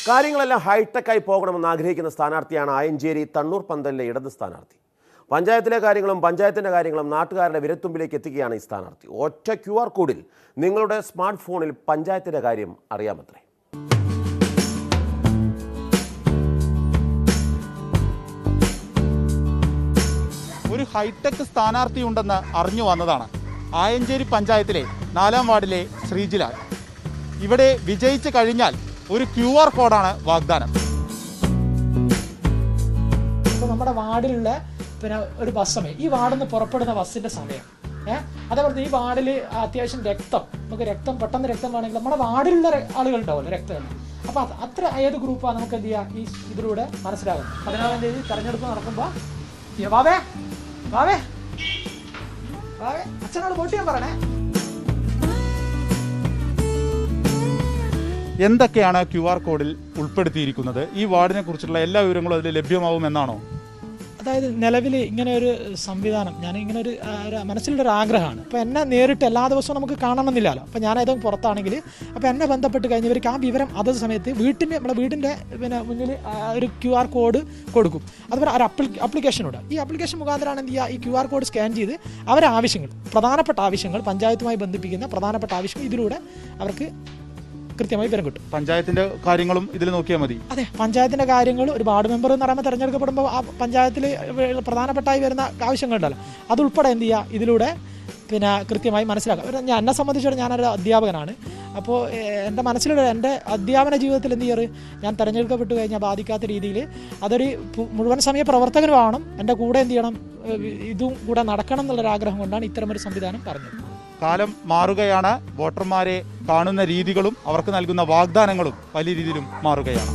കാര്യങ്ങളെല്ലാം ഹൈടെക്കായി പോകണമെന്ന് ആഗ്രഹിക്കുന്ന സ്ഥാനാർത്ഥിയാണ് ആയഞ്ചേരി തണ്ണൂർ പന്തലിലെ ഇടത് സ്ഥാനാർത്ഥി. പഞ്ചായത്തിലെ കാര്യങ്ങളും പഞ്ചായത്തിൻ്റെ കാര്യങ്ങളും നാട്ടുകാരുടെ വിരൽത്തുമ്പിലേക്ക് എത്തിക്കുകയാണ് ഈ സ്ഥാനാർത്ഥി. ഒറ്റ QR കോഡിൽ നിങ്ങളുടെ സ്മാർട്ട് ഫോണിൽ പഞ്ചായത്തിൻ്റെ കാര്യം അറിയാമത്രേ. ഒരു ഹൈടെക് സ്ഥാനാർത്ഥി ഉണ്ടെന്ന് അറിഞ്ഞു വന്നതാണ്. ആയഞ്ചേരി പഞ്ചായത്തിലെ 4-ാം വാർഡിലെ ശ്രീജിലാൽ. ഇവിടെ വിജയിച്ചു കഴിഞ്ഞാൽ ഒരു QR കോഡാണ് വാഗ്ദാനം. ഇപ്പോൾ നമ്മുടെ വാർഡിലുള്ള ഒരു ബസ് സമയം, ഈ വാർഡിൽ നിന്ന് പുറപ്പെടുന്ന ബസ്സിൻ്റെ സമയം, അതേപോലെ ഈ വാർഡിൽ അത്യാവശ്യം നമുക്ക് പെട്ടെന്ന് രക്തം വേണമെങ്കിൽ നമ്മുടെ വാർഡിലുള്ള ആളുകളുണ്ടാവുമല്ലോ രക്തം. അപ്പോൾ അത്ര ഏത് ഗ്രൂപ്പാണ് നമുക്ക് എന്ത് ചെയ്യുക, ഈ ഇതിലൂടെ മനസ്സിലാകും. 14-ാം തീയതി തെരഞ്ഞെടുപ്പ് നടക്കുമ്പോൾ വാവേ അച്ഛനോട് വോട്ട് ചെയ്യാൻ പറയണേ. എന്തൊക്കെയാണ് QR കോഡിൽ ഉൾപ്പെടുത്തിയിരിക്കുന്നത്? ഈ വാർഡിനെ കുറിച്ചുള്ള എല്ലാ വിവരങ്ങളും അതിൽ ലഭ്യമാവുമെന്നാണോ? അതായത് നിലവിൽ ഇങ്ങനെ ഒരു സംവിധാനം, ഞാൻ ഇങ്ങനെ ഒരു മനസ്സിലൊരു ആഗ്രഹമാണ്. അപ്പോൾ എന്നെ നേരിട്ട് എല്ലാ ദിവസവും നമുക്ക് കാണണമെന്നില്ലല്ലോ. അപ്പോൾ ഞാനത് പുറത്താണെങ്കിൽ അപ്പോൾ എന്നെ ബന്ധപ്പെട്ട് കഴിഞ്ഞവർക്ക് ആ വിവരം അതത് സമയത്ത് നമ്മുടെ വീടിൻ്റെ മുന്നിൽ ഒരു QR കോഡ് കൊടുക്കും. അതുപോലെ ഒരു അപ്ലിക്കേഷനുണ്ട്. ഈ അപ്ലിക്കേഷൻ മുഖാന്തരമാണ് എന്ത് ചെയ്യുക, ഈ QR കോഡ് സ്കാൻ ചെയ്ത് അവരെ ആവശ്യങ്ങൾ, പ്രധാനപ്പെട്ട ആവശ്യങ്ങൾ, പഞ്ചായത്തുമായി ബന്ധിപ്പിക്കുന്ന പ്രധാനപ്പെട്ട ആവശ്യങ്ങൾ ഇതിലൂടെ അവർക്ക് കൃത്യമായി വിവരം കിട്ടും. പഞ്ചായത്തിന്റെ കാര്യങ്ങളും ഇതിൽ നോക്കിയാൽ മതി. അതെ, പഞ്ചായത്തിന്റെ കാര്യങ്ങൾ ഒരു വാർഡ് മെമ്പർ എന്ന് പറയുമ്പോൾ തെരഞ്ഞെടുക്കപ്പെടുമ്പോൾ ആ പഞ്ചായത്തിൽ പ്രധാനപ്പെട്ടായി വരുന്ന ആവശ്യങ്ങളുണ്ടല്ലോ, അതുൾപ്പെടെ എന്ത് ചെയ്യുക, ഇതിലൂടെ കൃത്യമായി മനസ്സിലാക്കാം. എന്നെ സംബന്ധിച്ചിടത്തോളം ഞാനൊരു അധ്യാപകനാണ്. അപ്പോൾ എൻ്റെ എൻ്റെ അധ്യാപന ജീവിതത്തിൽ എന്ത് ചെയ്യാറ്, ഞാൻ തിരഞ്ഞെടുക്കപ്പെട്ട് കഴിഞ്ഞാൽ ബാധിക്കാത്ത രീതിയിൽ അതൊരു മുഴുവൻ സമയ പ്രവർത്തകനുമാവണം, എൻ്റെ കൂടെ എന്ത് ചെയ്യണം, ഇതും കൂടെ നടക്കണം എന്നുള്ളൊരാഗ്രഹം കൊണ്ടാണ് ഇത്തരമൊരു സംവിധാനം പറഞ്ഞത്. കാലം മാറുകയാണ്. വോട്ടർമാരെ കാണുന്ന രീതികളും അവർക്ക് നൽകുന്ന വാഗ്ദാനങ്ങളും വലിയ രീതിയിലും മാറുകയാണ്.